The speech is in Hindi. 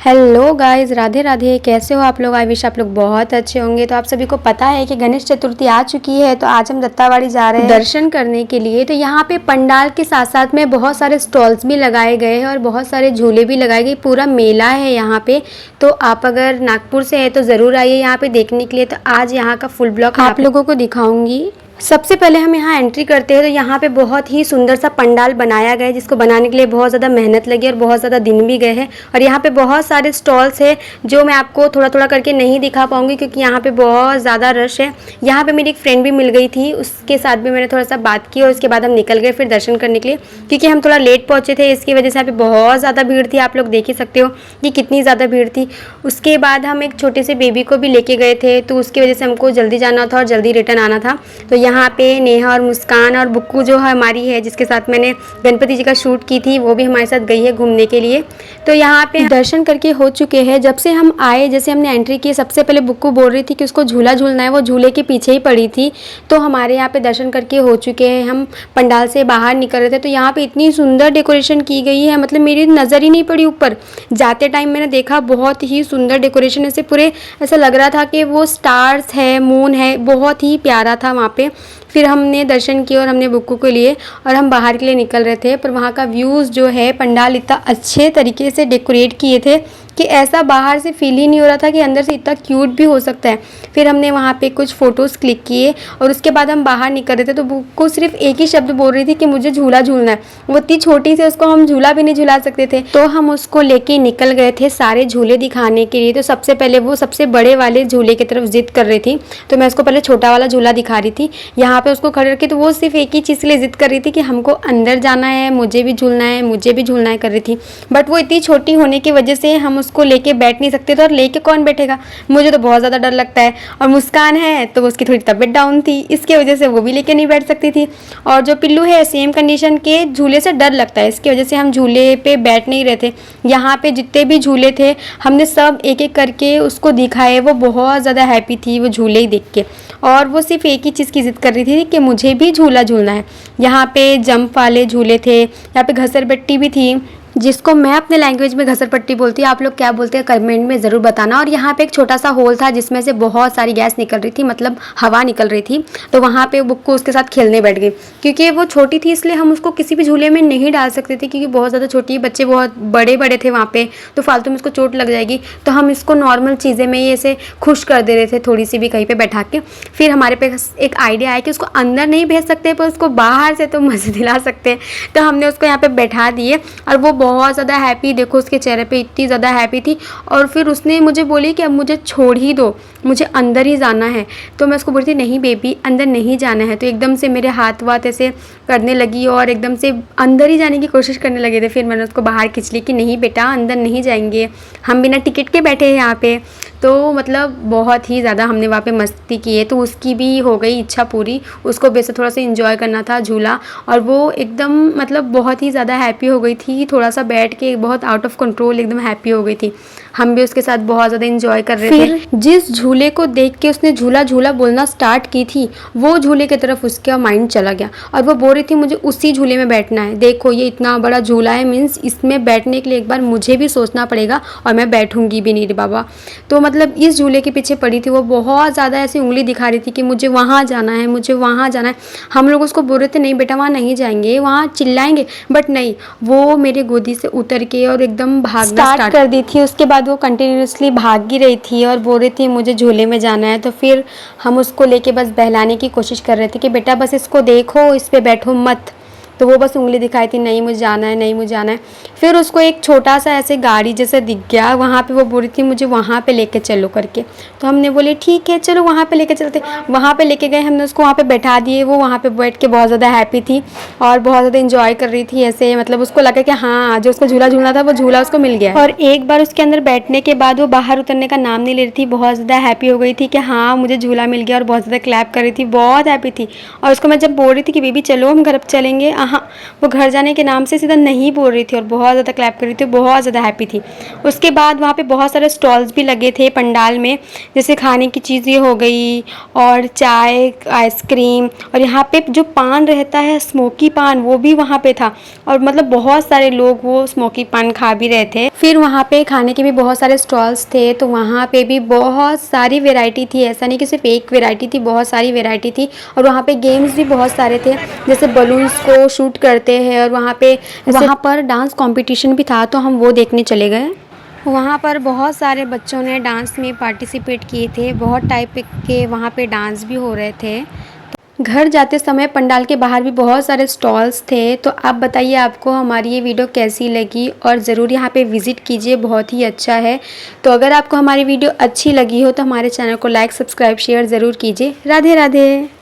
Hello guys, Radhe Radhe. कैसे हो आप लोग? आई विश आप लोग बहुत अच्छे होंगे। तो आप सभी को पता है कि गणेश चतुर्थी आ चुकी है, तो आज हम दत्तावाड़ी जा रहे हैं दर्शन करने के लिए। तो यहाँ पे पंडाल के साथ साथ में बहुत सारे स्टॉल्स भी लगाए गए हैं और बहुत सारे झूले भी लगाए गए। पूरा मेला है यहाँ पे। तो आप अगर नागपुर से हैं तो ज़रूर आइए यहाँ पे देखने के लिए। तो आज यहाँ का फुल ब्लॉग आप लोगों को दिखाऊंगी। सबसे पहले हम यहाँ एंट्री करते हैं तो यहाँ पे बहुत ही सुंदर सा पंडाल बनाया गया है, जिसको बनाने के लिए बहुत ज़्यादा मेहनत लगी और बहुत ज़्यादा दिन भी गए हैं। और यहाँ पे बहुत सारे स्टॉल्स हैं जो मैं आपको थोड़ा थोड़ा करके नहीं दिखा पाऊँगी क्योंकि यहाँ पे बहुत ज़्यादा रश है। यहाँ पे मेरी एक फ्रेंड भी मिल गई थी, उसके साथ भी मैंने थोड़ा सा बात की और उसके बाद हम निकल गए फिर दर्शन करने के लिए, क्योंकि हम थोड़ा लेट पहुँचे थे। इसकी वजह से यहाँ पे बहुत ज़्यादा भीड़ थी। आप लोग देख ही सकते हो कि कितनी ज़्यादा भीड़ थी। उसके बाद हम एक छोटे से बेबी को भी लेके गए थे, तो उसकी वजह से हमको जल्दी जाना था और जल्दी रिटर्न आना था। तो यहाँ पे नेहा और मुस्कान और बुक्कू जो है हमारी है, जिसके साथ मैंने गणपति जी का शूट की थी, वो भी हमारे साथ गई है घूमने के लिए। तो यहाँ पे दर्शन करके हो चुके हैं। जब से हम आए, जैसे हमने एंट्री की, सबसे पहले बुक्कू बोल रही थी कि उसको झूला झूलना है, वो झूले के पीछे ही पड़ी थी। तो हमारे यहाँ पे दर्शन करके हो चुके हैं। हम पंडाल से बाहर निकल रहे थे तो यहाँ पे इतनी सुंदर डेकोरेशन की गई है, मतलब मेरी नज़र ही नहीं पड़ी ऊपर। जाते टाइम मैंने देखा बहुत ही सुंदर डेकोरेशन, ऐसे पूरे ऐसा लग रहा था कि वो स्टार्स है, मून है, बहुत ही प्यारा था वहाँ पे। फिर हमने दर्शन किए और हमने बुक्कू के लिए और हम बाहर के लिए निकल रहे थे। पर वहाँ का व्यूज़ जो है, पंडाल इतना अच्छे तरीके से डेकोरेट किए थे कि ऐसा बाहर से फील ही नहीं हो रहा था कि अंदर से इतना क्यूट भी हो सकता है। फिर हमने वहाँ पे कुछ फ़ोटोज़ क्लिक किए और उसके बाद हम बाहर निकल रहे थे तो बुक्कू सिर्फ एक ही शब्द बोल रही थी कि मुझे झूला झूलना है। वो इतनी छोटी सी, उसको हम झूला भी नहीं झूला सकते थे। तो हम उसको लेके निकल गए थे सारे झूले दिखाने के लिए। तो सबसे पहले वो सबसे बड़े वाले झूले की तरफ जिद कर रही थी, तो मैं उसको पहले छोटा वाला झूला दिखा रही थी। यहाँ पे उसको खड़े रखे तो वो सिर्फ एक ही चीज़ के लिए जिद कर रही थी कि हमको अंदर जाना है, मुझे भी झूलना है, मुझे भी झूलना है कर रही थी। बट वो इतनी छोटी होने की वजह से हम उसको लेके बैठ नहीं सकते थे, और लेके कौन बैठेगा, मुझे तो बहुत ज़्यादा डर लगता है। और मुस्कान है तो उसकी थोड़ी तबीयत डाउन थी, इसकी वजह से वो भी लेके नहीं बैठ सकती थी। और जो पिल्लू है, सेम कंडीशन के, झूले से डर लगता है, इसकी वजह से हम झूले पे बैठ नहीं रहे थे। यहाँ पे जितने भी झूले थे हमने सब एक एक करके उसको दिखाए। वो बहुत ज़्यादा हैप्पी थी वो झूले ही देख के, और वो सिर्फ एक ही चीज़ की जिद कर रही थी कि मुझे भी झूला झूलना है। यहाँ पे जंप वाले झूले थे, यहाँ पे घसरपट्टी भी थी, जिसको मैं अपने लैंग्वेज में घसरपट्टी बोलती हूँ। आप लोग क्या बोलते हैं कमेंट में ज़रूर बताना। और यहाँ पे एक छोटा सा होल था जिसमें से बहुत सारी गैस निकल रही थी, मतलब हवा निकल रही थी। तो वहाँ पे बुक्कू उसके साथ खेलने बैठ गई। क्योंकि वो छोटी थी इसलिए हम उसको किसी भी झूले में नहीं डाल सकते थे, क्योंकि बहुत ज़्यादा छोटी, बच्चे बहुत बड़े बड़े थे वहाँ पे, तो फालतू में उसको चोट लग जाएगी। तो हम इसको नॉर्मल चीज़ें में ही ऐसे खुश कर दे रहे थे, थोड़ी सी भी कहीं पर बैठा के। फिर हमारे पास एक आइडिया आया कि उसको अंदर नहीं भेज सकते पर उसको बाहर से तो मज़े दिला सकते हैं। तो हमने उसको यहाँ पर बैठा दिए और वो बहुत ज़्यादा हैप्पी, देखो उसके चेहरे पे इतनी ज़्यादा हैप्पी थी। और फिर उसने मुझे बोली कि अब मुझे छोड़ ही दो, मुझे अंदर ही जाना है। तो मैं उसको बोली थी नहीं बेबी, अंदर नहीं जाना है। तो एकदम से मेरे हाथ वाथ ऐसे करने लगी और एकदम से अंदर ही जाने की कोशिश करने लगे थे। फिर मैंने उसको बाहर खींच ली कि नहीं बेटा, अंदर नहीं जाएंगे, हम बिना टिकट के बैठे हैं यहाँ पे। तो मतलब बहुत ही ज़्यादा हमने वहाँ पे मस्ती की है। तो उसकी भी हो गई इच्छा पूरी, उसको वैसे थोड़ा सा इंजॉय करना था झूला, और वो एकदम मतलब बहुत ही ज़्यादा हैप्पी हो गई थी। थोड़ा सा बैठ के बहुत आउट ऑफ कंट्रोल एकदम हैप्पी हो गई थी। हम भी उसके साथ बहुत ज़्यादा इंजॉय कर रहे थे। जिस झूले को देख के उसने झूला झूला बोलना स्टार्ट की थी, वो झूले की तरफ उसका माइंड चला गया और वो बोल रही थी मुझे उसी झूले में बैठना है। देखो ये इतना बड़ा झूला है, मीन्स इसमें बैठने के लिए एक बार मुझे भी सोचना पड़ेगा और मैं बैठूंगी भी नहीं रे बाबा। तो मतलब इस झूले के पीछे पड़ी थी वो, बहुत ज़्यादा ऐसी उंगली दिखा रही थी कि मुझे वहाँ जाना है, मुझे वहाँ जाना है। हम लोग उसको बोल रहे थे नहीं बेटा वहाँ नहीं जाएंगे, वहाँ चिल्लाएंगे, बट नहीं, वो मेरे गोदी से उतर के और एकदम भागना स्टार्ट कर दी थी। उसके बाद वो कंटिन्यूसली भाग ही रही थी और बोल रही थी मुझे झूले में जाना है। तो फिर हम उसको लेके बस बहलाने की कोशिश कर रहे थे कि बेटा बस इसको देखो, इस पे बैठो मत। तो वो बस उंगली दिखाई थी नहीं मुझे जाना है, नहीं मुझे जाना है। फिर उसको एक छोटा सा ऐसे गाड़ी जैसा दिख गया, वहाँ पे वो बोल रही थी मुझे वहाँ पे लेके चलो करके। तो हमने बोले ठीक है चलो वहाँ पे लेके चलते। वहाँ पे लेके गए, हमने उसको वहाँ पे बैठा दिए। वो वहाँ पे बैठ के बहुत ज़्यादा हैप्पी थी और बहुत ज़्यादा इंजॉय कर रही थी ऐसे, मतलब उसको लगा कि हाँ जो उसको झूला झूलना था वो झूला उसको मिल गया। और एक बार उसके अंदर बैठने के बाद वो बाहर उतरने का नाम नहीं ले रही थी, बहुत ज़्यादा हैप्पी हो गई थी कि हाँ मुझे झूला मिल गया, और बहुत ज़्यादा क्लैप कर रही थी, बहुत हैप्पी थी। और उसको मैं जब बोल रही थी कि बेबी चलो हम घर चलेंगे, हाँ, वो घर जाने के नाम से सीधा नहीं बोल रही थी और बहुत ज़्यादा क्लैप कर रही थी, बहुत ज़्यादा हैप्पी थी। उसके बाद वहाँ पे बहुत सारे स्टॉल्स भी लगे थे पंडाल में, जैसे खाने की चीज़ें हो गई और चाय, आइसक्रीम, और यहाँ पे जो पान रहता है स्मोकी पान, वो भी वहाँ पे था। और मतलब बहुत सारे लोग वो स्मोकी पान खा भी रहे थे। फिर वहाँ पे खाने के भी बहुत सारे स्टॉल्स थे, तो वहाँ पे भी बहुत सारी वैरायटी थी, ऐसा नहीं कि सिर्फ एक वैरायटी थी, बहुत सारी वैरायटी थी। और वहाँ पे गेम्स भी बहुत सारे थे, जैसे बलून्स को शूट करते हैं, और वहाँ पर डांस कंपटीशन भी था, तो हम वो देखने चले गए। वहाँ पर बहुत सारे बच्चों ने डांस में पार्टिसिपेट किए थे, बहुत टाइप के वहाँ पे डांस भी हो रहे थे। घर जाते समय पंडाल के बाहर भी बहुत सारे स्टॉल्स थे। तो आप बताइए आपको हमारी ये वीडियो कैसी लगी, और ज़रूर यहाँ पे विज़िट कीजिए, बहुत ही अच्छा है। तो अगर आपको हमारी वीडियो अच्छी लगी हो तो हमारे चैनल को लाइक, सब्सक्राइब, शेयर ज़रूर कीजिए। राधे राधे।